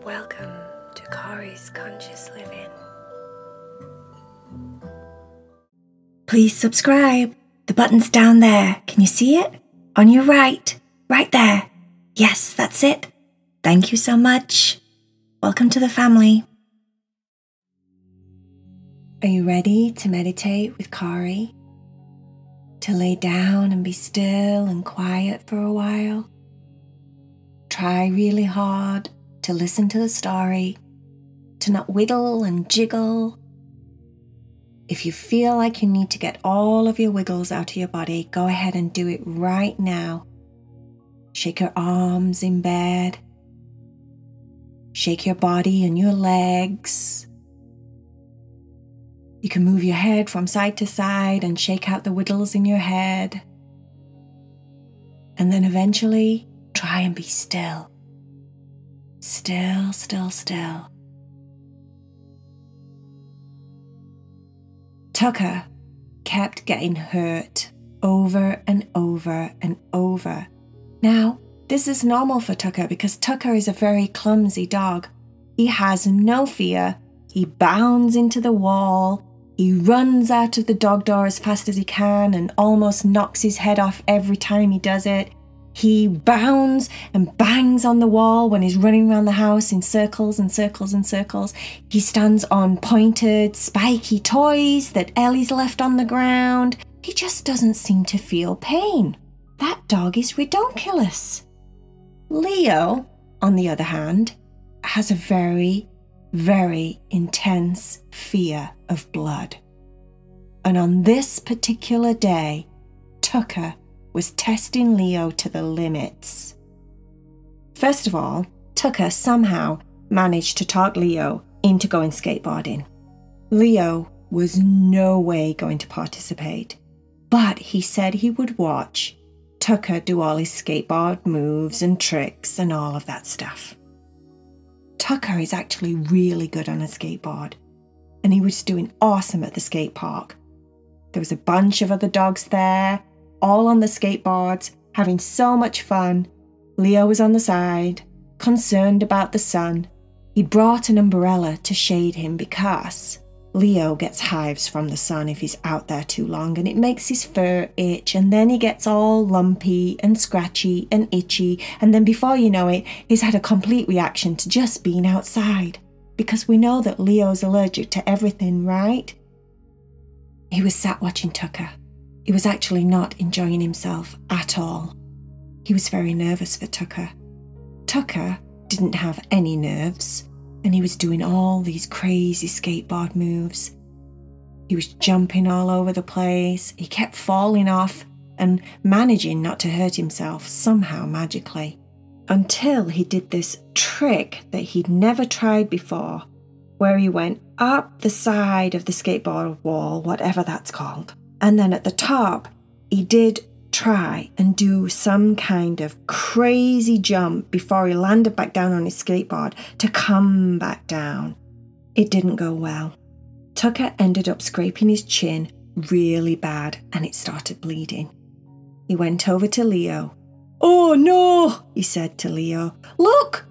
Welcome to Kari's Conscious Living. Please subscribe. The button's down there. Can you see it? On your right. Right there. Yes, that's it. Thank you so much. Welcome to the family. Are you ready to meditate with Kari? To lay down and be still and quiet for a while? Try really hard to listen to the story, to not whittle and jiggle. If you feel like you need to get all of your wiggles out of your body, go ahead and do it right now. Shake your arms in bed. Shake your body and your legs. You can move your head from side to side and shake out the wiggles in your head. And then eventually, try and be still. Still, still, still. Tucker kept getting hurt over and over and over. Now, this is normal for Tucker because Tucker is a very clumsy dog. He has no fear. He bounds into the wall. He runs out of the dog door as fast as he can and almost knocks his head off every time he does it. He bounds and bangs on the wall when he's running around the house in circles and circles and circles. He stands on pointed, spiky toys that Ellie's left on the ground. He just doesn't seem to feel pain. That dog is redonkulous. Leo, on the other hand, has a very, very intense fear of blood. And on this particular day, Tucker was testing Leo to the limits. First of all, Tucker somehow managed to talk Leo into going skateboarding. Leo was no way going to participate, but he said he would watch Tucker do all his skateboard moves and tricks and all of that stuff. Tucker is actually really good on a skateboard, and he was doing awesome at the skate park. There was a bunch of other dogs there, all on the skateboards, having so much fun. Leo was on the side, concerned about the sun. He brought an umbrella to shade him because Leo gets hives from the sun if he's out there too long, and it makes his fur itch, and then he gets all lumpy and scratchy and itchy, and then before you know it, he's had a complete reaction to just being outside, because we know that Leo's allergic to everything, right? He was sat watching Tucker. He was actually not enjoying himself at all. He was very nervous for Tucker. Tucker didn't have any nerves, and he was doing all these crazy skateboard moves. He was jumping all over the place. He kept falling off and managing not to hurt himself somehow magically, until he did this trick that he'd never tried before, where he went up the side of the skateboard wall, whatever that's called. And then at the top, he did try and do some kind of crazy jump before he landed back down on his skateboard to come back down. It didn't go well. Tucker ended up scraping his chin really bad, and it started bleeding. He went over to Leo. "Oh no," he said to Leo. Look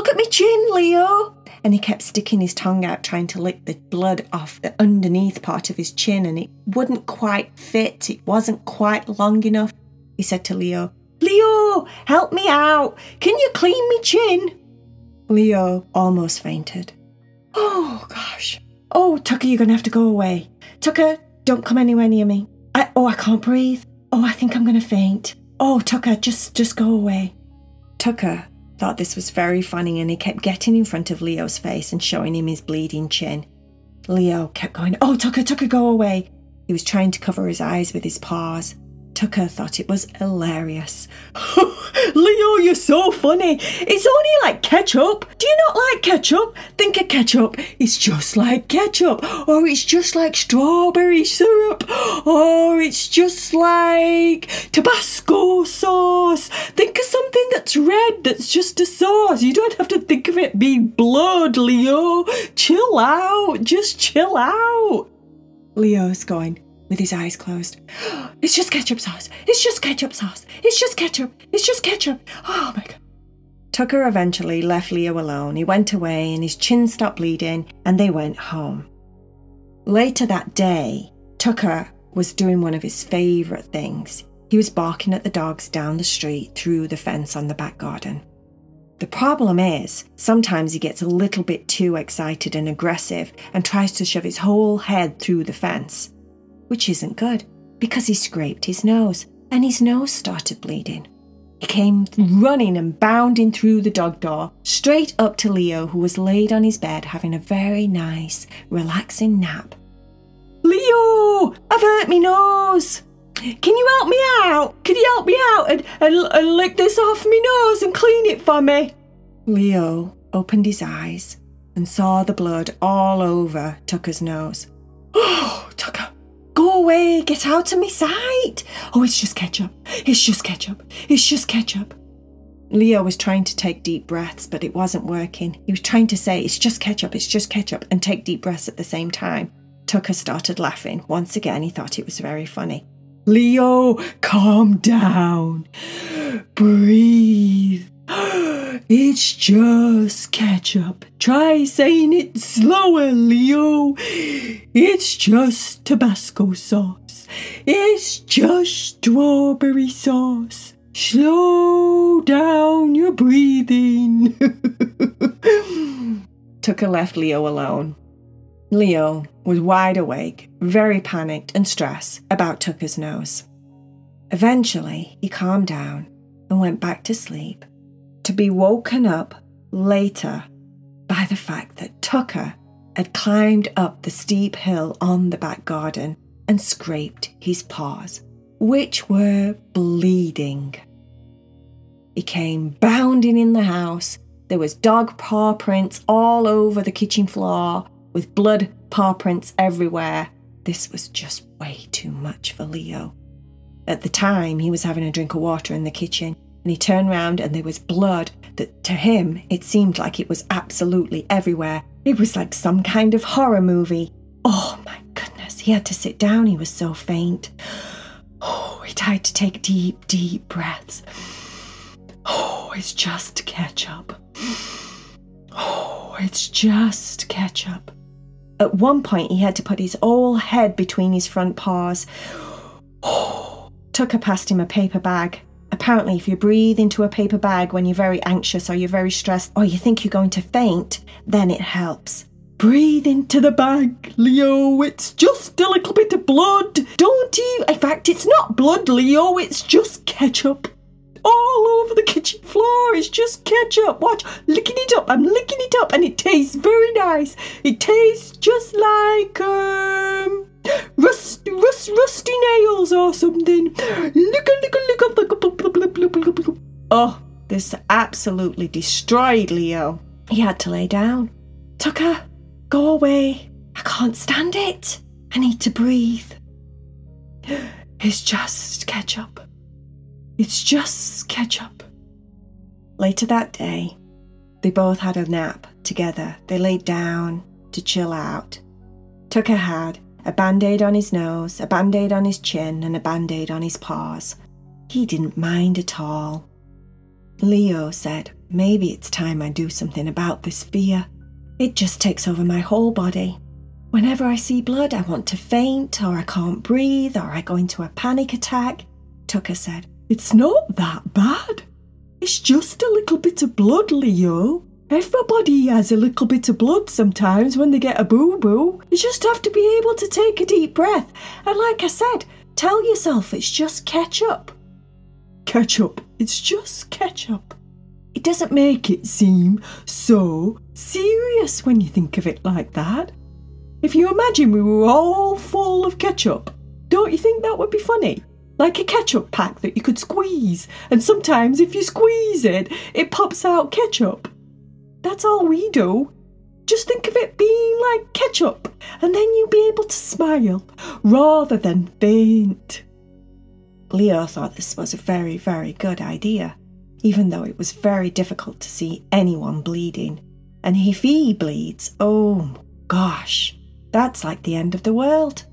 at me chin, Leo." And he kept sticking his tongue out trying to lick the blood off the underneath part of his chin, and it wouldn't quite fit. It wasn't quite long enough. He said to Leo, "Leo, help me out. Can you clean me chin?" Leo almost fainted. "Oh, gosh. Oh, Tucker, you're going to have to go away. Tucker, don't come anywhere near me. I can't breathe. Oh, I think I'm going to faint. Oh, Tucker, just go away." Tucker thought this was very funny, and he kept getting in front of Leo's face and showing him his bleeding chin. Leo kept going, "Oh, Tucker, go away." He was trying to cover his eyes with his paws. Tucker thought it was hilarious. "Leo, you're so funny. It's only like ketchup. Do you not like ketchup? Think of ketchup. It's just like ketchup. Or it's just like strawberry syrup. Or it's just like Tabasco sauce. Think of something that's red, that's just a sauce. You don't have to think of it being blood, Leo. Chill out. Just chill out." Leo's going, with his eyes closed, "It's just ketchup sauce. It's just ketchup sauce. It's just ketchup. It's just ketchup. Oh my God." Tucker eventually left Leo alone. He went away and his chin stopped bleeding and they went home. Later that day, Tucker was doing one of his favourite things. He was barking at the dogs down the street through the fence on the back garden. The problem is, sometimes he gets a little bit too excited and aggressive and tries to shove his whole head through the fence, which isn't good because he scraped his nose and his nose started bleeding. He came running and bounding through the dog door, straight up to Leo, who was laid on his bed having a very nice, relaxing nap. "Leo, I've hurt me nose. Can you help me out? Can you help me out and lick this off me nose and clean it for me?" Leo opened his eyes and saw the blood all over Tucker's nose. "Oh, Tucker, go away, get out of my sight. Oh, it's just ketchup. It's just ketchup. It's just ketchup." Leo was trying to take deep breaths, but it wasn't working. He was trying to say, "It's just ketchup, and take deep breaths at the same time. Tucker started laughing. Once again, he thought it was very funny. "Leo, calm down. Breathe. It's just ketchup. Try saying it slower, Leo. It's just Tabasco sauce. It's just strawberry sauce. Slow down your breathing." Tucker left Leo alone. Leo was wide awake, very panicked and stressed about Tucker's nose. Eventually, he calmed down and went back to sleep, to be woken up later by the fact that Tucker had climbed up the steep hill on the back garden and scraped his paws, which were bleeding. He came bounding in the house. There was dog paw prints all over the kitchen floor, with blood paw prints everywhere. This was just way too much for Leo. At the time, he was having a drink of water in the kitchen, and he turned round and there was blood that, to him, it seemed like it was absolutely everywhere. It was like some kind of horror movie. Oh my goodness, he had to sit down, he was so faint. Oh, he tried to take deep, deep breaths. Oh, it's just ketchup. Oh, it's just ketchup. At one point, he had to put his whole head between his front paws. Oh, Tucker passed him a paper bag. Apparently, if you breathe into a paper bag when you're very anxious or you're very stressed or you think you're going to faint, then it helps. Breathe into the bag, Leo. It's just a little bit of blood. Don't you? In fact, it's not blood, Leo. It's just ketchup. All over the kitchen floor. It's just ketchup. Watch, licking it up. I'm licking it up and it tastes very nice. It tastes just like rusty nails or something. Lick. Oh, this absolutely destroyed Leo. He had to lay down. Tucker, go away. I can't stand it. I need to breathe. It's just ketchup. It's just ketchup. Later that day, they both had a nap together. They laid down to chill out. Tucker had a band-aid on his nose, a band-aid on his chin, and a band-aid on his paws. He didn't mind at all. Leo said, maybe it's time I do something about this fear. It just takes over my whole body. Whenever I see blood, I want to faint, or I can't breathe, or I go into a panic attack. Tucker said, it's not that bad. It's just a little bit of blood, Leo. Everybody has a little bit of blood sometimes when they get a boo-boo. You just have to be able to take a deep breath. And like I said, tell yourself it's just ketchup. Ketchup. It's just ketchup. It doesn't make it seem so serious when you think of it like that. If you imagine we were all full of ketchup, don't you think that would be funny? Like a ketchup pack that you could squeeze, and sometimes if you squeeze it, it pops out ketchup. That's all we do. Just think of it being like ketchup, and then you'll be able to smile, rather than faint. Leo thought this was a very, very good idea, even though it was very difficult to see anyone bleeding. And if he bleeds, oh gosh, that's like the end of the world.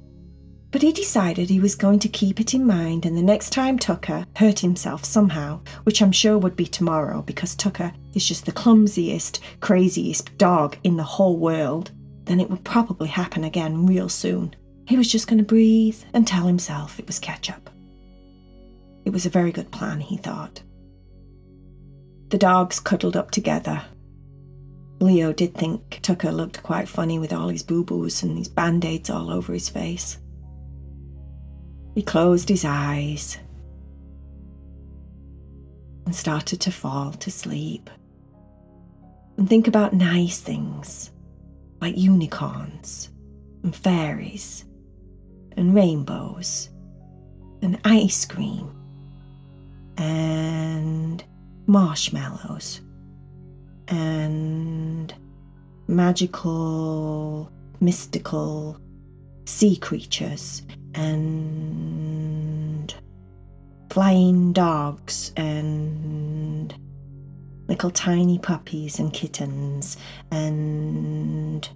But he decided he was going to keep it in mind, and the next time Tucker hurt himself somehow, which I'm sure would be tomorrow because Tucker is just the clumsiest, craziest dog in the whole world, then it would probably happen again real soon. He was just going to breathe and tell himself it was ketchup. It was a very good plan, he thought. The dogs cuddled up together. Leo did think Tucker looked quite funny with all his boo-boos and his band-aids all over his face. He closed his eyes and started to fall to sleep and think about nice things like unicorns and fairies and rainbows and ice cream and marshmallows and magical, mystical sea creatures and flying dogs and little tiny puppies and kittens and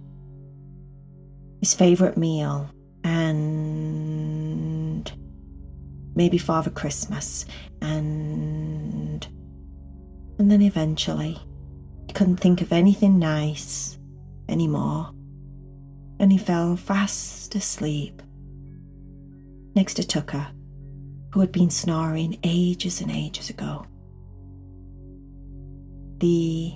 his favourite meal and maybe Father Christmas and then eventually he couldn't think of anything nice anymore and he fell fast asleep next to Tucker, who had been snoring ages and ages ago. The